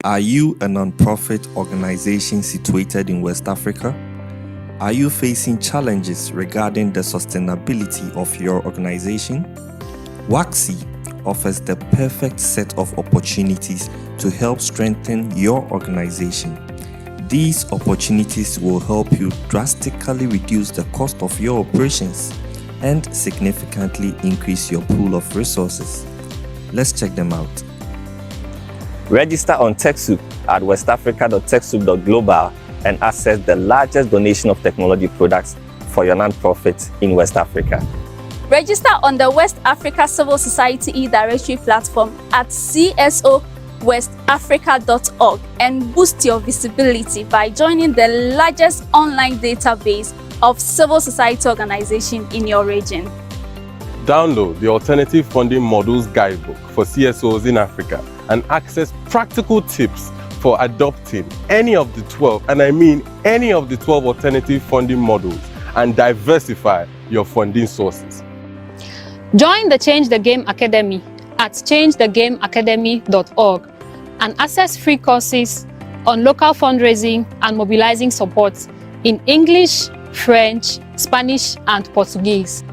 Are you a non-profit organization situated in West Africa? Are you facing challenges regarding the sustainability of your organization? WACSI offers the perfect set of opportunities to help strengthen your organization. These opportunities will help you drastically reduce the cost of your operations and significantly increase your pool of resources. Let's check them out. Register on TechSoup at westafrica.techsoup.global and access the largest donation of technology products for your non-profit in West Africa. Register on the West Africa Civil Society e-directory platform at csowestafrica.org and boost your visibility by joining the largest online database of civil society organizations in your region. Download the Alternative Funding Models Guidebook for CSOs in Africa and access practical tips for adopting any of the 12, and I mean any of the 12 alternative funding models, and diversify your funding sources. Join the Change the Game Academy at changethegameacademy.org and access free courses on local fundraising and mobilizing support in English, French, Spanish, and Portuguese.